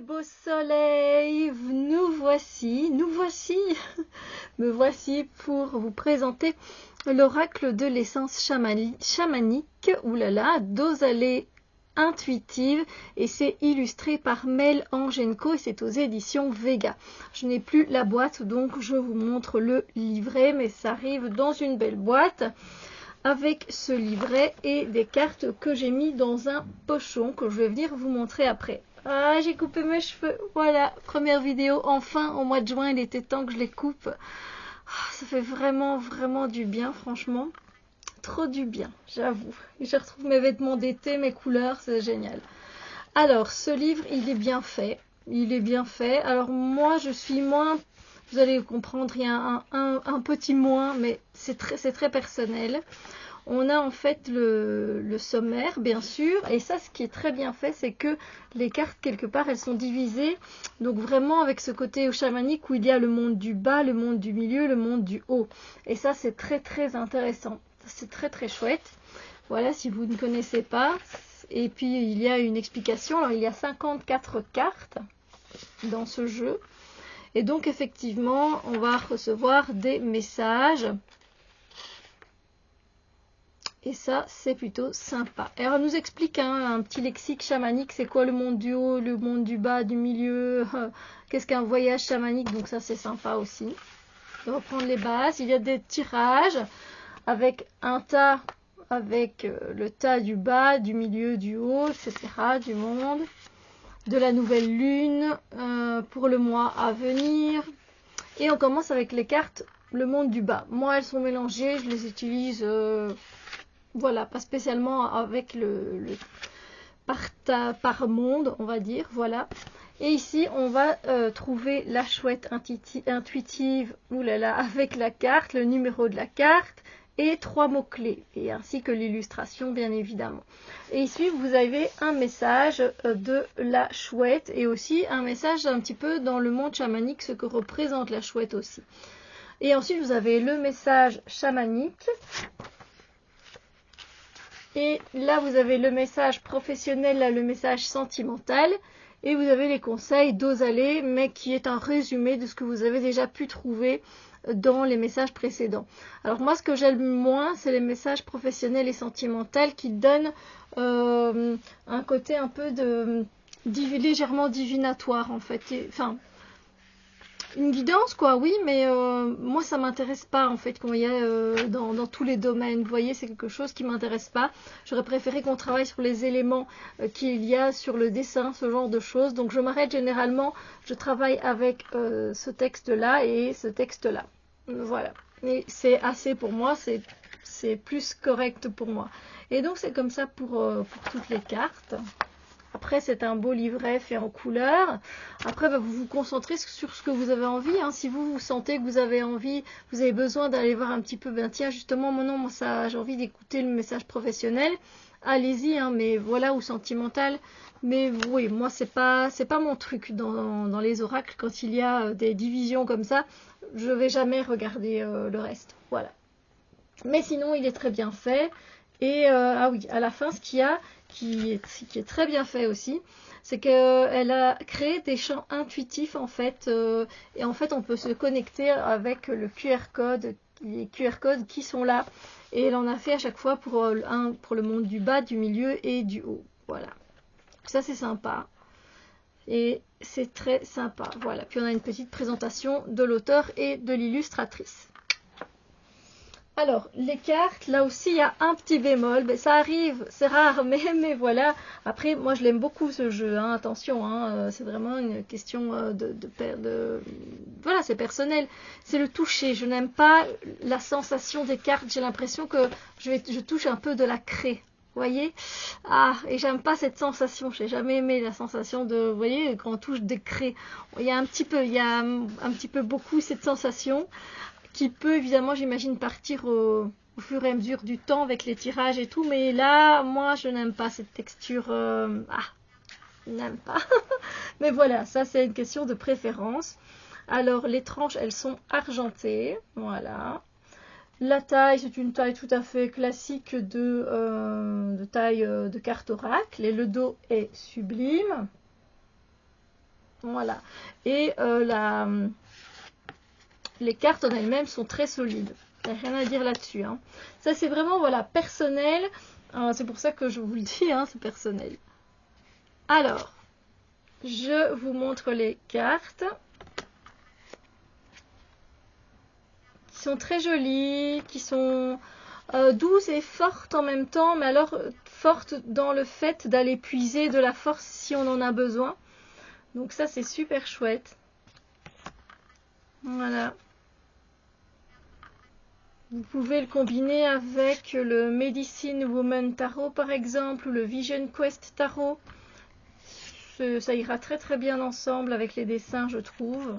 mes beaux soleils, me voici, me voici pour vous présenter l'oracle de l'essence chamanique, oulala, Dosalé intuitive, et c'est illustré par Mel Angenko et c'est aux éditions Vega. Je n'ai plus la boîte, donc je vous montre le livret, mais ça arrive dans une belle boîte avec ce livret et des cartes que j'ai mis dans un pochon que je vais venir vous montrer après. Ah, j'ai coupé mes cheveux, voilà, première vidéo, enfin au mois de juin, il était temps que je les coupe. Ça fait vraiment du bien, franchement, trop du bien, j'avoue. Je retrouve mes vêtements d'été, mes couleurs, c'est génial. Alors, ce livre, il est bien fait, alors moi je suis moins, vous allez comprendre, il y a un petit moins, mais c'est très personnel. On a en fait le sommaire, bien sûr, et ça, ce qui est très bien fait, c'est que les cartes, quelque part, elles sont divisées, donc vraiment avec ce côté chamanique où il y a le monde du bas, le monde du milieu, le monde du haut. Et ça, c'est très intéressant, c'est très chouette. Voilà, si vous ne connaissez pas. Et puis, il y a une explication. Alors, il y a 54 cartes dans ce jeu. Et donc, effectivement, on va recevoir des messages. Et ça, c'est plutôt sympa. Alors, elle nous explique un petit lexique chamanique. C'est quoi le monde du haut, le monde du bas, du milieu? Qu'est-ce qu'un voyage chamanique? Donc ça, c'est sympa aussi. On va reprendre les bases. Il y a des tirages avec un tas, avec le tas du bas, du milieu, du haut, etc., du monde, de la nouvelle lune pour le mois à venir. Et on commence avec les cartes le monde du bas. Moi, elles sont mélangées, je les utilise, voilà, pas spécialement avec par monde, on va dire, voilà. Et ici, on va trouver la chouette intuitive, oulala, avec la carte, le numéro de la carte, et 3 mots-clés, et ainsi que l'illustration, bien évidemment. Et ici, vous avez un message de la chouette, et aussi un message un petit peu dans le monde chamanique, ce que représente la chouette aussi. Et ensuite, vous avez le message chamanique. Et là, vous avez le message professionnel, là, le message sentimental. Et vous avez les conseils Dosalé, mais qui est un résumé de ce que vous avez déjà pu trouver dans les messages précédents. Alors moi, ce que j'aime moins, c'est les messages professionnels et sentimentaux qui donnent un côté un peu légèrement divinatoire, en fait. Enfin, une guidance, quoi, oui, mais moi, ça m'intéresse pas, en fait, quand il y a dans tous les domaines. Vous voyez, c'est quelque chose qui m'intéresse pas. J'aurais préféré qu'on travaille sur les éléments qu'il y a sur le dessin, ce genre de choses. Donc, je m'arrête généralement, je travaille avec ce texte-là et ce texte-là. Voilà. Et c'est assez pour moi, c'est plus correct pour moi. Et donc, c'est comme ça pour toutes les cartes. Après, c'est un beau livret fait en couleur. Après, vous vous concentrez sur ce que vous avez envie. Si vous sentez que vous avez envie, vous avez besoin d'aller voir un petit peu, tiens, justement, moi, ça, j'ai envie d'écouter le message professionnel. Allez-y, mais voilà, ou sentimental. Mais oui, moi, c'est pas mon truc dans les oracles. Quand il y a des divisions comme ça, je vais jamais regarder le reste. Voilà. Mais sinon, il est très bien fait. Et ah oui, à la fin, ce qu'il y a, qui est très bien fait aussi, c'est qu'elle a créé des champs intuitifs en fait, et en fait on peut se connecter avec le QR code, les QR codes qui sont là, et elle en a fait à chaque fois pour le monde du bas, du milieu et du haut. Voilà, ça c'est sympa. Et c'est très sympa. Voilà, puis on a une petite présentation de l'auteur et de l'illustratrice. Alors, les cartes, là aussi, il y a un petit bémol. Ben, ça arrive, c'est rare, mais voilà. Après, moi, je l'aime beaucoup, ce jeu. Attention, c'est vraiment une question voilà, c'est personnel. C'est le toucher. Je n'aime pas la sensation des cartes. J'ai l'impression que je touche un peu de la craie. Vous voyez? Et j'aime pas cette sensation. J'ai jamais aimé la sensation vous voyez, quand on touche des craies. Il y a un petit peu beaucoup cette sensation, qui peut évidemment, j'imagine, partir au fur et à mesure du temps avec les tirages et tout, mais là, moi, je n'aime pas cette texture. Je n'aime pas. Mais voilà, ça, c'est une question de préférence. Alors, les tranches, elles sont argentées. Voilà. La taille, c'est une taille tout à fait classique de taille de carte oracle. Et le dos est sublime. Voilà. Et les cartes en elles-mêmes sont très solides. Il n'y a rien à dire là-dessus. Hein. Ça, c'est vraiment voilà, personnel. C'est pour ça que je vous le dis, hein, c'est personnel. Alors, je vous montre les cartes. Qui sont très jolies, qui sont douces et fortes en même temps, mais alors fortes dans le fait d'aller puiser de la force si on en a besoin. Donc ça, c'est super chouette. Voilà. Vous pouvez le combiner avec le Medicine Woman Tarot par exemple, ou le Vision Quest Tarot. Ça ira très très bien ensemble avec les dessins, je trouve.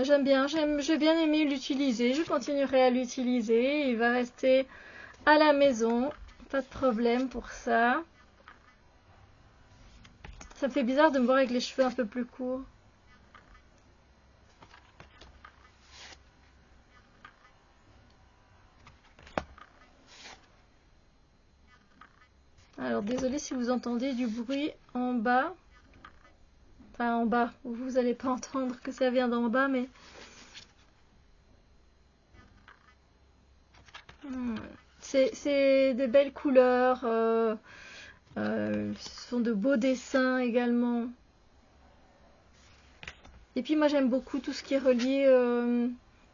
J'aime bien, j'ai bien aimé l'utiliser, je continuerai à l'utiliser, il va rester à la maison, pas de problème pour ça. Ça me fait bizarre de me voir avec les cheveux un peu plus courts. Alors désolé si vous entendez du bruit en bas. Enfin en bas, vous n'allez pas entendre que ça vient d'en bas, mais... C'est des belles couleurs. Ce sont de beaux dessins également. Et puis moi j'aime beaucoup tout ce qui est relié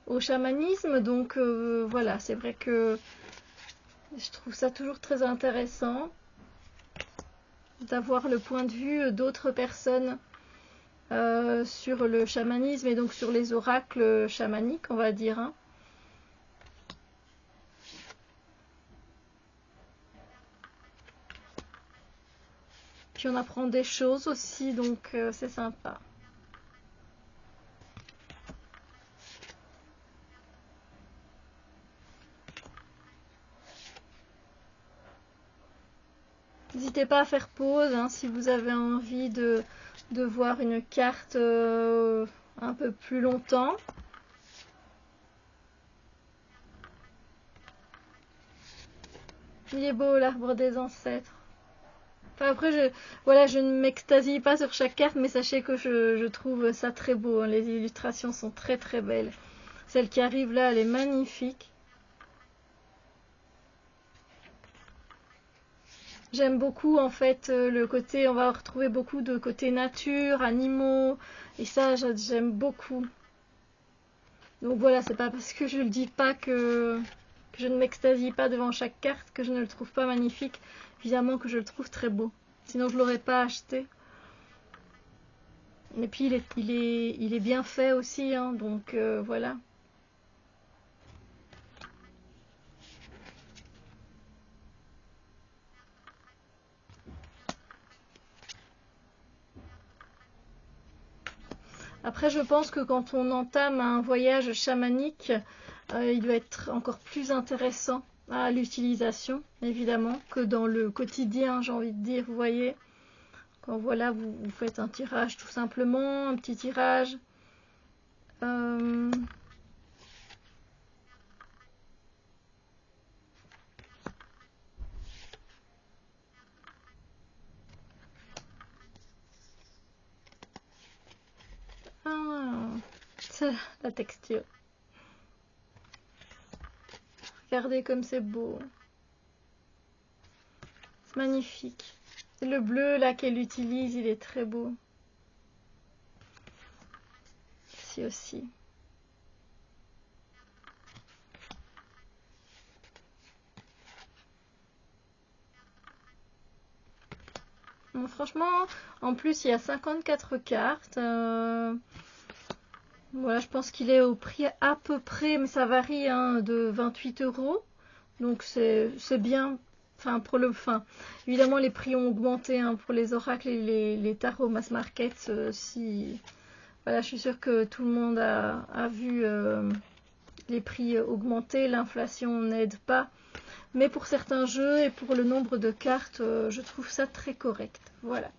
au chamanisme. Donc voilà, c'est vrai que je trouve ça toujours très intéressant d'avoir le point de vue d'autres personnes sur le chamanisme et donc sur les oracles chamaniques, on va dire. Hein. Puis on apprend des choses aussi, donc c'est sympa. N'hésitez pas à faire pause hein, si vous avez envie de voir une carte un peu plus longtemps. Il est beau l'arbre des ancêtres. Enfin, après, voilà, je ne m'extasie pas sur chaque carte, mais sachez que je trouve ça très beau. Hein. Les illustrations sont très très belles. Celle qui arrive là, elle est magnifique. J'aime beaucoup en fait le côté, on va retrouver beaucoup de côté nature, animaux, et ça j'aime beaucoup. Donc voilà, c'est pas parce que je le dis pas que je ne m'extasie pas devant chaque carte que je ne le trouve pas magnifique. Évidemment que je le trouve très beau. Sinon je l'aurais pas acheté. Et puis il est bien fait aussi, hein, donc voilà. Après, je pense que quand on entame un voyage chamanique, il doit être encore plus intéressant à l'utilisation, évidemment, que dans le quotidien, j'ai envie de dire, vous voyez. Quand voilà, vous faites un tirage tout simplement, un petit tirage. C'est la texture. Regardez comme c'est beau. C'est magnifique. Le bleu là qu'elle utilise, il est très beau. Ici aussi. Bon, franchement, en plus il y a 54 cartes. Voilà, je pense qu'il est au prix à peu près, mais ça varie hein, de 28 €. Donc c'est bien. Enfin, évidemment, les prix ont augmenté hein, pour les oracles et les tarots mass market. Voilà, je suis sûre que tout le monde a vu les prix augmenter. L'inflation n'aide pas. Mais pour certains jeux et pour le nombre de cartes, je trouve ça très correct. Voilà.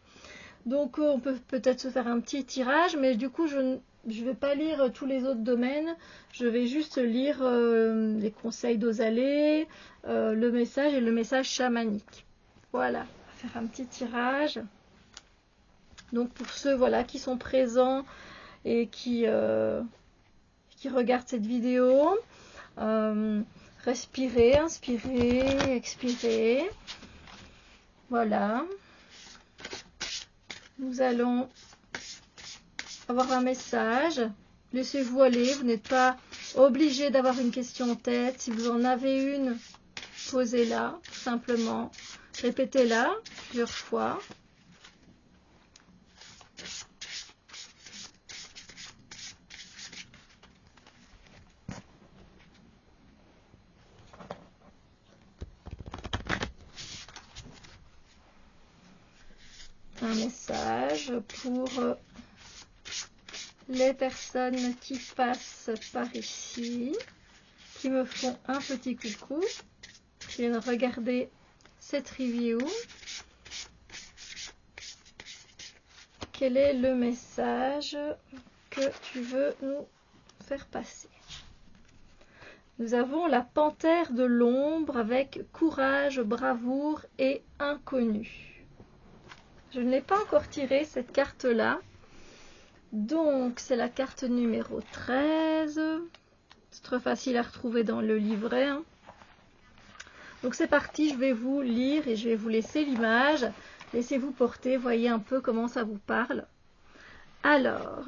Donc on peut peut-être se faire un petit tirage, mais du coup je ne vais pas lire tous les autres domaines, je vais juste lire les conseils d'Ozalé, le message et le message chamanique. Voilà, on va faire un petit tirage. Donc pour ceux voilà, qui sont présents et qui regardent cette vidéo, respirez, inspirez, expirez. Voilà. Nous allons avoir un message. Laissez-vous aller. Vous n'êtes pas obligé d'avoir une question en tête. Si vous en avez une, posez-la, tout simplement. Répétez-la plusieurs fois. Un message pour les personnes qui passent par ici, qui me font un petit coucou, qui viennent regarder cette review. Quel est le message que tu veux nous faire passer? Nous avons la panthère de l'ombre avec courage, bravoure et inconnu. Je ne l'ai pas encore tiré cette carte-là. Donc, c'est la carte numéro 13. C'est très facile à retrouver dans le livret. Hein. Donc, c'est parti. Je vais vous lire et je vais vous laisser l'image. Laissez-vous porter. Voyez un peu comment ça vous parle. Alors,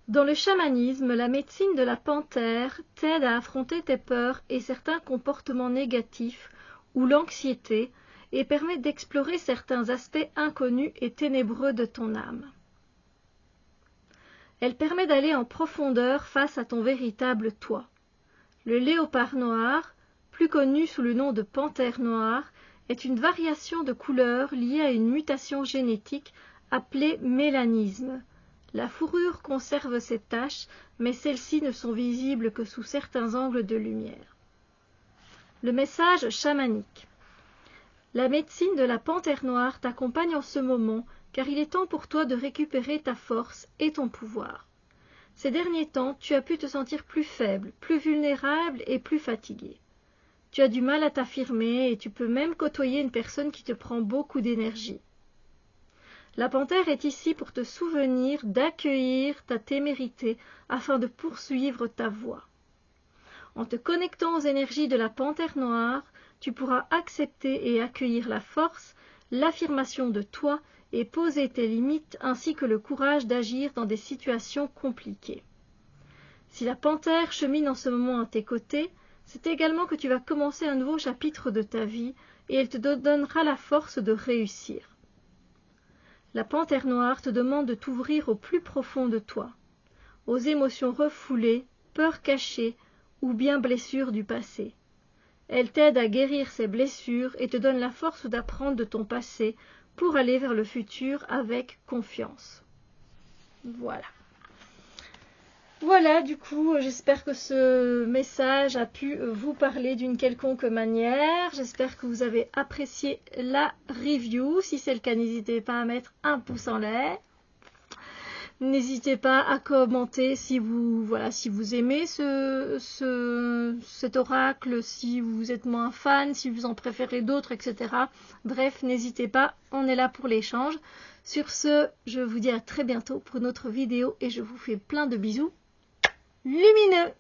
dans le chamanisme, la médecine de la panthère t'aide à affronter tes peurs et certains comportements négatifs ou l'anxiété, et permet d'explorer certains aspects inconnus et ténébreux de ton âme. Elle permet d'aller en profondeur face à ton véritable toi. Le léopard noir, plus connu sous le nom de panthère noire, est une variation de couleur liée à une mutation génétique appelée mélanisme. La fourrure conserve ses taches, mais celles-ci ne sont visibles que sous certains angles de lumière. Le message chamanique. La médecine de la panthère noire t'accompagne en ce moment, car il est temps pour toi de récupérer ta force et ton pouvoir. Ces derniers temps, tu as pu te sentir plus faible, plus vulnérable et plus fatigué. Tu as du mal à t'affirmer et tu peux même côtoyer une personne qui te prend beaucoup d'énergie. La panthère est ici pour te souvenir d'accueillir ta témérité afin de poursuivre ta voie. En te connectant aux énergies de la panthère noire, tu pourras accepter et accueillir la force, l'affirmation de toi et poser tes limites ainsi que le courage d'agir dans des situations compliquées. Si la panthère chemine en ce moment à tes côtés, c'est également que tu vas commencer un nouveau chapitre de ta vie et elle te donnera la force de réussir. La panthère noire te demande de t'ouvrir au plus profond de toi, aux émotions refoulées, peurs cachées ou bien blessures du passé. Elle t'aide à guérir ces blessures et te donne la force d'apprendre de ton passé pour aller vers le futur avec confiance. Voilà. Voilà, du coup, j'espère que ce message a pu vous parler d'une quelconque manière. J'espère que vous avez apprécié la review. Si c'est le cas, n'hésitez pas à mettre un pouce en l'air. N'hésitez pas à commenter si vous aimez cet oracle, si vous êtes moins fan, si vous en préférez d'autres, etc. Bref, n'hésitez pas, on est là pour l'échange. Sur ce, je vous dis à très bientôt pour une autre vidéo et je vous fais plein de bisous lumineux.